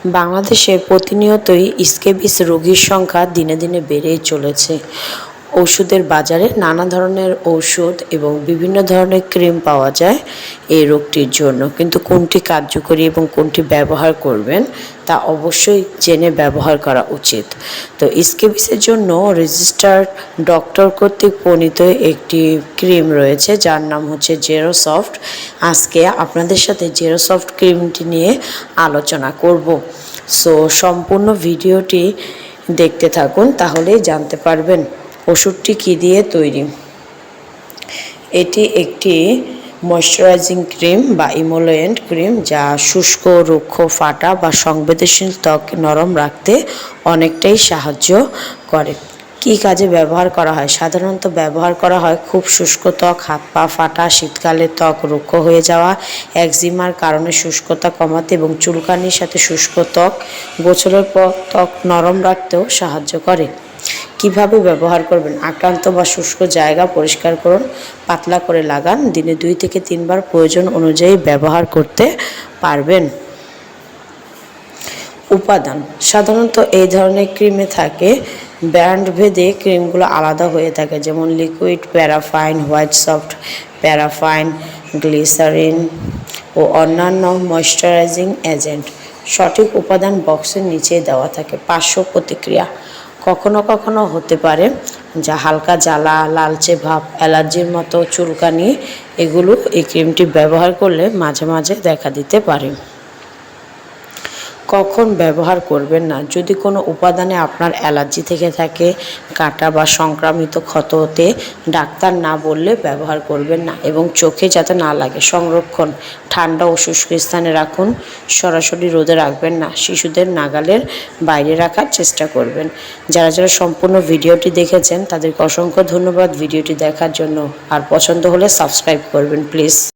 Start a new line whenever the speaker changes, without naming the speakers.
বাংলাদেশে প্রতিনিয়তই স্ক্যাবিস রোগীর সংখ্যা দিনে দিনে বেড়েই চলেছে। ওষুধের বাজারে নানা ধরনের ওষুধ এবং বিভিন্ন ধরনের ক্রিম পাওয়া যায় এই রোগটির জন্য, কিন্তু কোনটি কার্যকরী এবং কোনটি ব্যবহার করবেন তা অবশ্যই জেনে ব্যবহার করা উচিত। তো স্ক্যাবিসের জন্য রেজিস্টার্ড ডক্টর কর্তৃক প্রণীত একটি ক্রিম রয়েছে যার নাম হচ্ছে জেরোসফট। আজকে আপনাদের সাথে জেরোসফট ক্রিমটি নিয়ে আলোচনা করব। সো সম্পূর্ণ ভিডিওটি দেখতে থাকুন, তাহলেই জানতে পারবেন ওষুধটি কী দিয়ে তৈরি। এটি একটি ময়শ্চারাইজিং ক্রিম বা ইমোলিয়েন্ট ক্রিম যা শুষ্ক, রুক্ষ, ফাটা বা সংবেদনশীল ত্বক নরম রাখতে অনেকটাই সাহায্য করে। কী কাজে ব্যবহার করা হয়? সাধারণত ব্যবহার করা হয় খুব শুষ্ক ত্বক, হাত পা ফাটা, শীতকালে ত্বক রুক্ষ হয়ে যাওয়া, একজিমার কারণে শুষ্কতা কমাতে এবং চুলকানির সাথে শুষ্ক ত্বক গোসলের পর ত্বক নরম রাখতেও সাহায্য করে। কিভাবে ব্যবহার করবেন? আক্রান্ত বা শুষ্ক জায়গা পরিষ্কার করুন, পাতলা করে লাগান, দিনে 2 থেকে 3 বার প্রয়োজন অনুযায়ী ব্যবহার করতে পারবেন। উপাদান: সাধারণত এই ধরনের ক্রিমে থাকে ব্র্যান্ড ভেদে ক্রিমগুলো আলাদা হয়ে থাকে, যেমন লিকুইড প্যারাফাইন, হোয়াইট সফট প্যারাফাইন, গ্লিসারিন ও অন্যান্য ময়শ্চারাইজিং এজেন্ট। সঠিক উপাদান বক্সের নিচে দেওয়া থাকে। পার্শ্ব প্রতিক্রিয়া: কখনো কখনো হতে পারে যা হালকা জ্বালা, লালচে ভাব, অ্যালার্জির মতো চুলকানি, এগুলো এই ক্রিমটি ব্যবহার করলে মাঝে মাঝে দেখা দিতে পারে। কখন ব্যবহার করবেন না? যদি কোনো উপাদানে আপনার অ্যালার্জি থেকে থাকে, কাটা বা সংক্রামিত ক্ষত হতে ডাক্তার না বললে ব্যবহার করবেন না, এবং চোখে যাতে না লাগে। সংরক্ষণ: ঠান্ডা ও শুষ্ক স্থানে রাখুন, সরাসরি রোদে রাখবেন না, শিশুদের নাগালের বাইরে রাখার চেষ্টা করবেন। যারা যারা সম্পূর্ণ ভিডিওটি দেখেছেন তাদেরকে অসংখ্য ধন্যবাদ ভিডিওটি দেখার জন্য। আর পছন্দ হলে সাবস্ক্রাইব করবেন প্লিজ।